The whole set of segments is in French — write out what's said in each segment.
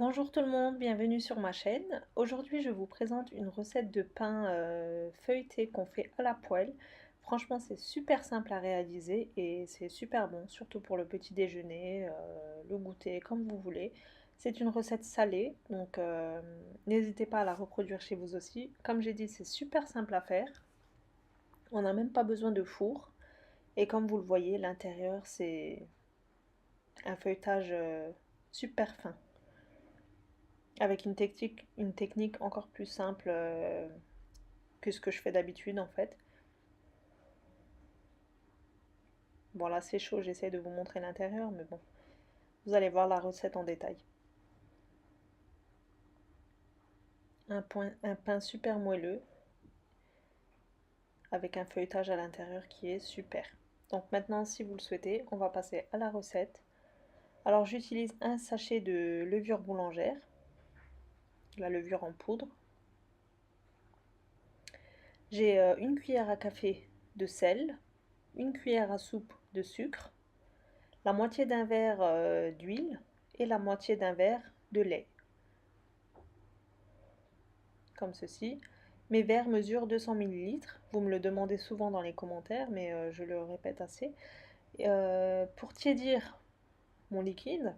Bonjour tout le monde, bienvenue sur ma chaîne. Aujourd'hui, je vous présente une recette de pain feuilleté qu'on fait à la poêle. Franchement, c'est super simple à réaliser et c'est super bon, surtout pour le petit déjeuner, le goûter, comme vous voulez. C'est une recette salée, donc n'hésitez pas à la reproduire chez vous aussi. Comme j'ai dit, c'est super simple à faire. On n'a même pas besoin de four. Et comme vous le voyez, l'intérieur, c'est un feuilletage super fin. Avec une technique encore plus simple que ce que je fais d'habitude en fait. Bon là c'est chaud, j'essaie de vous montrer l'intérieur, mais bon, vous allez voir la recette en détail. Un pain super moelleux avec un feuilletage à l'intérieur qui est super. Donc maintenant, si vous le souhaitez, on va passer à la recette. Alors j'utilise un sachet de levure boulangère, la levure en poudre. J'ai une cuillère à café de sel, une cuillère à soupe de sucre, la moitié d'un verre d'huile et la moitié d'un verre de lait, comme ceci. Mes verres mesurent 200 millilitres. Vous me le demandez souvent dans les commentaires, mais je le répète assez. Pour tiédir mon liquide,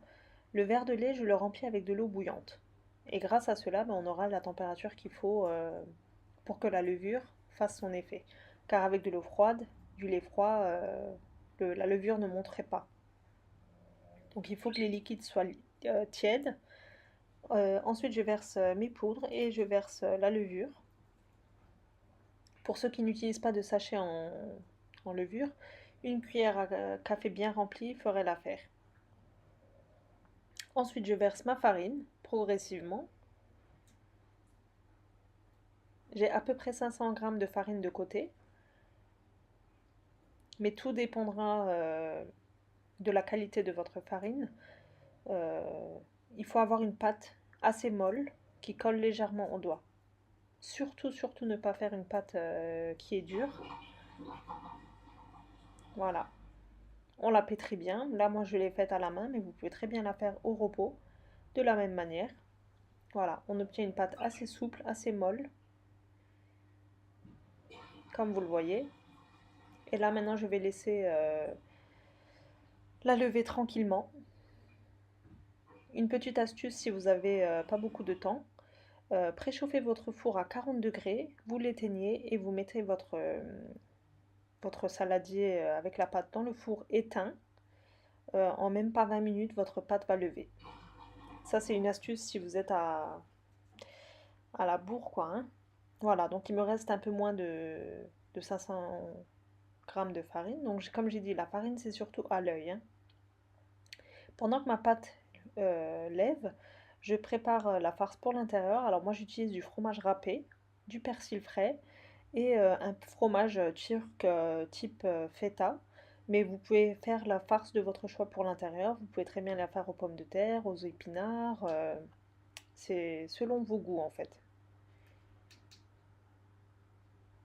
le verre de lait, je le remplis avec de l'eau bouillante. Et grâce à cela, ben, on aura la température qu'il faut pour que la levure fasse son effet. Car avec de l'eau froide, du lait froid, la levure ne monterait pas. Donc il faut que les liquides soient tièdes. Ensuite, je verse mes poudres et je verse la levure. Pour ceux qui n'utilisent pas de sachet en levure, une cuillère à café bien remplie ferait l'affaire. Ensuite, je verse ma farine progressivement. J'ai à peu près 500 g de farine de côté, mais tout dépendra de la qualité de votre farine. Euh, il faut avoir une pâte assez molle qui colle légèrement au doigt. Surtout, surtout ne pas faire une pâte qui est dure. Voilà. On la pétrit bien. Là, moi, je l'ai faite à la main, mais vous pouvez très bien la faire au repos de la même manière. Voilà, on obtient une pâte assez souple, assez molle, comme vous le voyez. Et là, maintenant, je vais laisser la lever tranquillement. Une petite astuce si vous n'avez pas beaucoup de temps. Préchauffez votre four à 40 degrés, vous l'éteignez et vous mettez votre saladier avec la pâte dans le four éteint. En même pas 20 minutes, votre pâte va lever. Ça, c'est une astuce si vous êtes à la bourre, quoi, hein. Voilà, donc il me reste un peu moins de 500 grammes de farine. Donc, comme j'ai dit, la farine, c'est surtout à l'œil, hein. Pendant que ma pâte lève, je prépare la farce pour l'intérieur. Alors, moi, j'utilise du fromage râpé, du persil frais et un fromage turc type feta. Mais vous pouvez faire la farce de votre choix pour l'intérieur. Vous pouvez très bien la faire aux pommes de terre, aux épinards. C'est selon vos goûts en fait.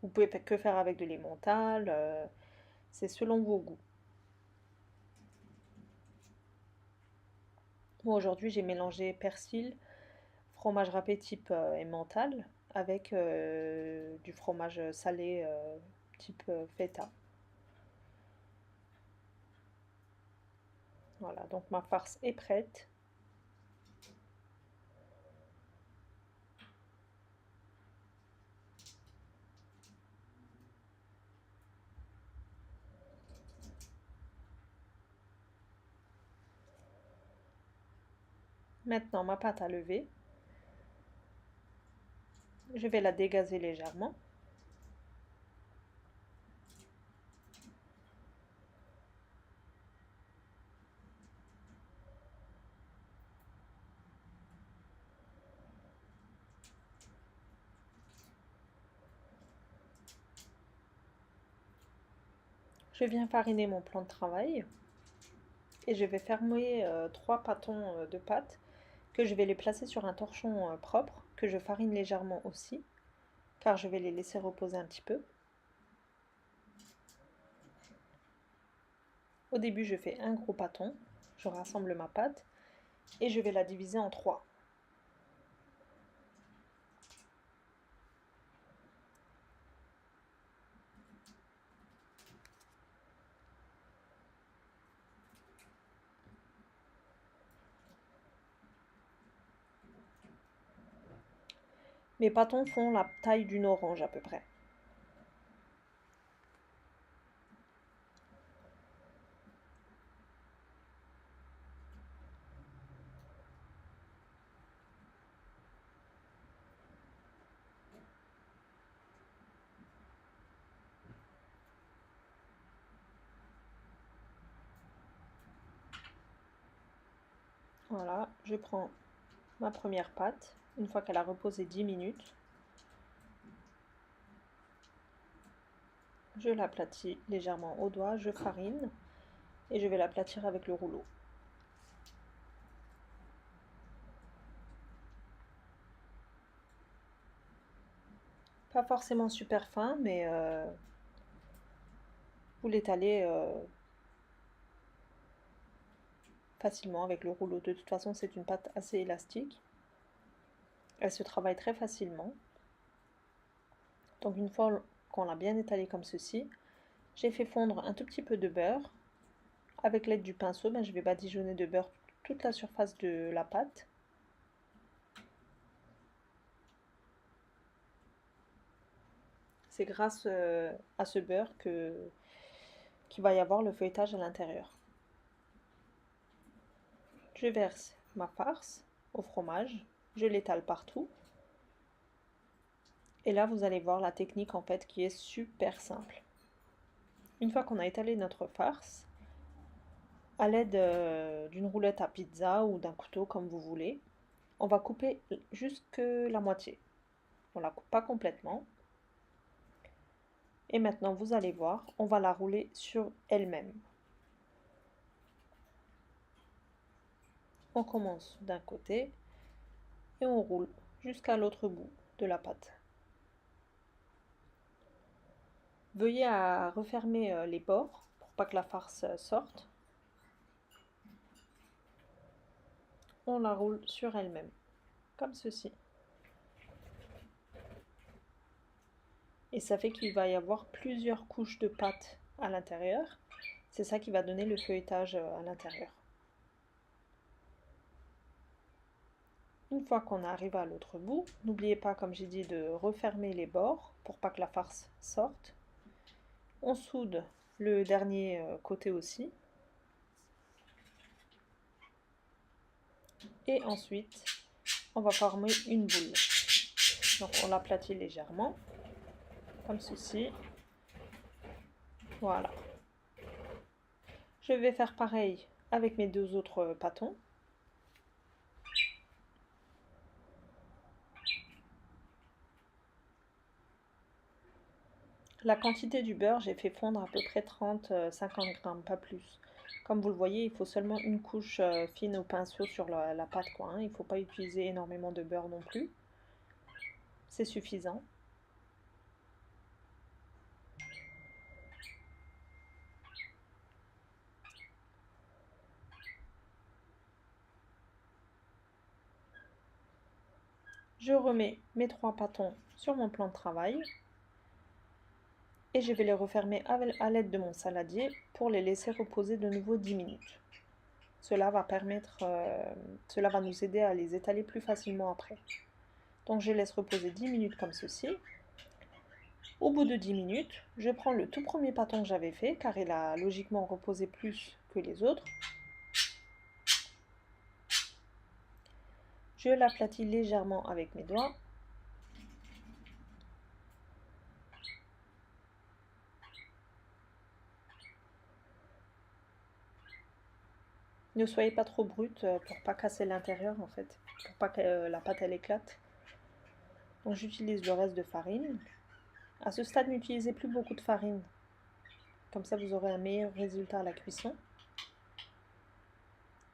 Vous pouvez que faire avec de l'emmental. C'est selon vos goûts. Moi aujourd'hui j'ai mélangé persil, fromage râpé type emmental avec du fromage salé type feta. Voilà, donc ma farce est prête. Maintenant ma pâte à lever, je vais la dégazer légèrement. Je viens fariner mon plan de travail et je vais fermer 3 pâtons de pâte que je vais les placer sur un torchon propre que je farine légèrement aussi car je vais les laisser reposer un petit peu. Au début je fais un gros pâton, je rassemble ma pâte et je vais la diviser en 3. Mes pâtons font la taille d'une orange à peu près. Voilà, je prends ma première pâte, une fois qu'elle a reposé 10 minutes, je l'aplatis légèrement au doigt, je farine et je vais l'aplatir avec le rouleau. Pas forcément super fin, mais vous l'étalez facilement avec le rouleau. De toute façon, c'est une pâte assez élastique. Elle se travaille très facilement. Donc une fois qu'on l'a bien étalé comme ceci, j'ai fait fondre un tout petit peu de beurre. Avec l'aide du pinceau, je vais badigeonner de beurre toute la surface de la pâte. C'est grâce à ce beurre qu'il va y avoir le feuilletage à l'intérieur. Je verse ma farce au fromage, je l'étale partout. Et là, vous allez voir la technique en fait qui est super simple. Une fois qu'on a étalé notre farce, à l'aide d'une roulette à pizza ou d'un couteau comme vous voulez, on va couper jusque la moitié. On ne la coupe pas complètement. Et maintenant, vous allez voir, on va la rouler sur elle-même. On commence d'un côté et on roule jusqu'à l'autre bout de la pâte. Veuillez à refermer les bords pour pas que la farce sorte. On la roule sur elle-même, comme ceci. Et ça fait qu'il va y avoir plusieurs couches de pâte à l'intérieur. C'est ça qui va donner le feuilletage à l'intérieur. Une fois qu'on arrive à l'autre bout, n'oubliez pas, comme j'ai dit, de refermer les bords pour pas que la farce sorte. On soude le dernier côté aussi. Et ensuite, on va former une boule. Donc on l'aplatit légèrement, comme ceci. Voilà. Je vais faire pareil avec mes deux autres pâtons. La quantité du beurre, j'ai fait fondre à peu près 30-50 grammes, pas plus. Comme vous le voyez, il faut seulement une couche fine au pinceau sur la pâte, quoi, hein. Il ne faut pas utiliser énormément de beurre non plus. C'est suffisant. Je remets mes 3 pâtons sur mon plan de travail et je vais les refermer à l'aide de mon saladier pour les laisser reposer de nouveau 10 minutes. Cela va nous aider à les étaler plus facilement après. Donc je laisse reposer 10 minutes comme ceci. Au bout de 10 minutes, je prends le tout premier pâton que j'avais fait, car il a logiquement reposé plus que les autres. Je l'aplatis légèrement avec mes doigts. Ne soyez pas trop brute pour pas casser l'intérieur en fait, pour pas que la pâte elle éclate. Donc j'utilise le reste de farine. À ce stade, n'utilisez plus beaucoup de farine. Comme ça, vous aurez un meilleur résultat à la cuisson.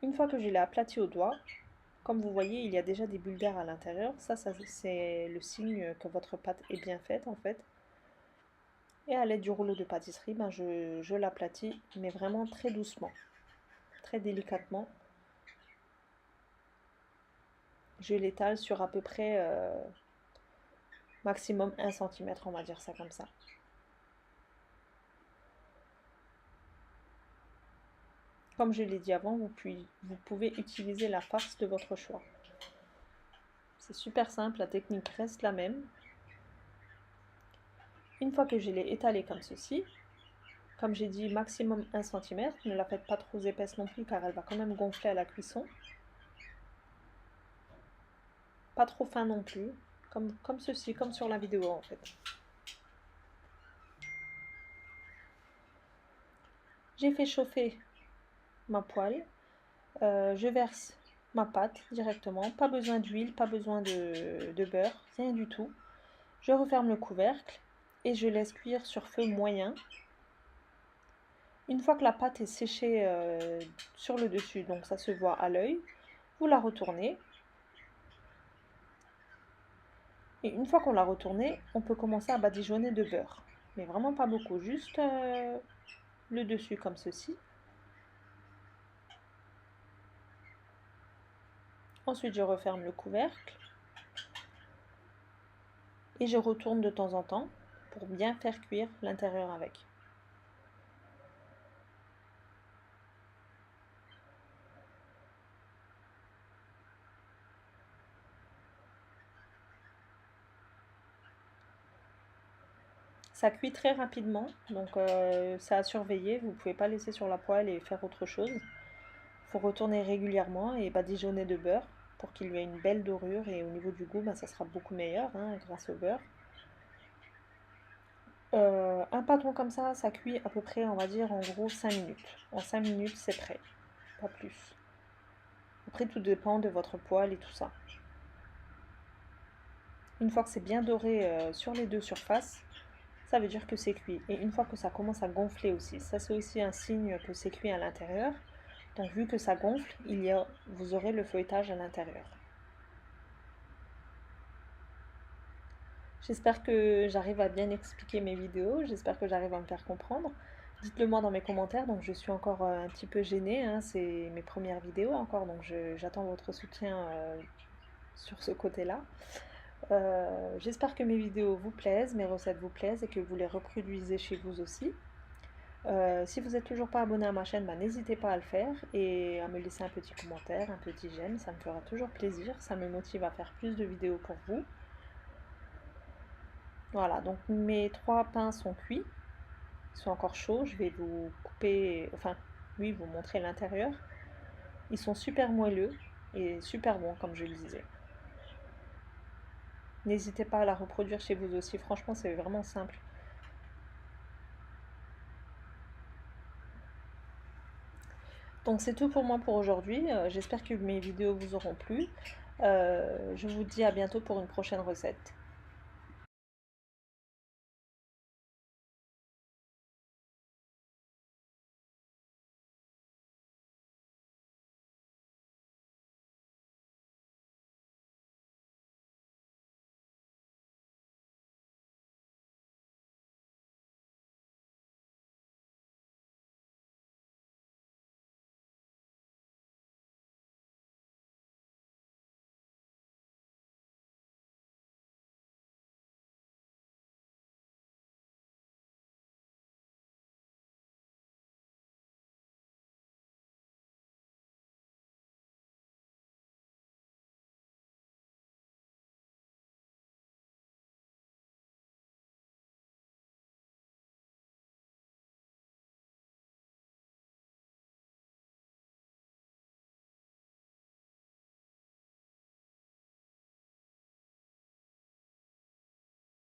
Une fois que je l'ai aplati au doigt, comme vous voyez, il y a déjà des bulles d'air à l'intérieur. Ça c'est le signe que votre pâte est bien faite en fait. Et à l'aide du rouleau de pâtisserie, je l'aplatis, mais vraiment très doucement, très délicatement. Je l'étale sur à peu près maximum 1 cm, on va dire ça comme ça. Comme je l'ai dit avant, vous pouvez utiliser la farce de votre choix. C'est super simple, la technique reste la même. Une fois que je l'ai étalée comme ceci, comme j'ai dit maximum 1 cm, ne la faites pas trop épaisse non plus car elle va quand même gonfler à la cuisson. Pas trop fin non plus, comme ceci, comme sur la vidéo en fait. J'ai fait chauffer ma poêle, je verse ma pâte directement, pas besoin d'huile, pas besoin de beurre, rien du tout. Je referme le couvercle et je laisse cuire sur feu moyen. Une fois que la pâte est séchée sur le dessus, donc ça se voit à l'œil, vous la retournez. Et une fois qu'on l'a retournée, on peut commencer à badigeonner de beurre. Mais vraiment pas beaucoup, juste le dessus comme ceci. Ensuite, je referme le couvercle. Et je retourne de temps en temps pour bien faire cuire l'intérieur avec. Ça cuit très rapidement, donc c'est à surveiller. Vous ne pouvez pas laisser sur la poêle et faire autre chose. Il faut retourner régulièrement et badigeonner de beurre pour qu'il y ait une belle dorure et au niveau du goût, ça sera beaucoup meilleur grâce au beurre. Un pâton comme ça cuit à peu près, on va dire, en gros 5 minutes. En 5 minutes, c'est prêt, pas plus. Après, tout dépend de votre poêle et tout ça. Une fois que c'est bien doré sur les deux surfaces, ça veut dire que c'est cuit. Et une fois que ça commence à gonfler aussi, ça c'est aussi un signe que c'est cuit à l'intérieur. Donc vu que ça gonfle, vous aurez le feuilletage à l'intérieur. J'espère que j'arrive à bien expliquer mes vidéos, j'espère que j'arrive à me faire comprendre. Dites-le moi dans mes commentaires, donc je suis encore un petit peu gênée, c'est mes premières vidéos encore, donc j'attends votre soutien sur ce côté-là. J'espère que mes vidéos vous plaisent, mes recettes vous plaisent et que vous les reproduisez chez vous aussi. Si vous n'êtes toujours pas abonné à ma chaîne, n'hésitez pas à le faire et à me laisser un petit commentaire, un petit j'aime, ça me fera toujours plaisir, ça me motive à faire plus de vidéos pour vous. Voilà, donc mes 3 pains sont cuits, ils sont encore chauds, je vais vous couper, enfin, oui, vous montrer l'intérieur. Ils sont super moelleux et super bons, comme je le disais. N'hésitez pas à la reproduire chez vous aussi, franchement, c'est vraiment simple. Donc c'est tout pour moi pour aujourd'hui. J'espère que mes vidéos vous auront plu. Je vous dis à bientôt pour une prochaine recette.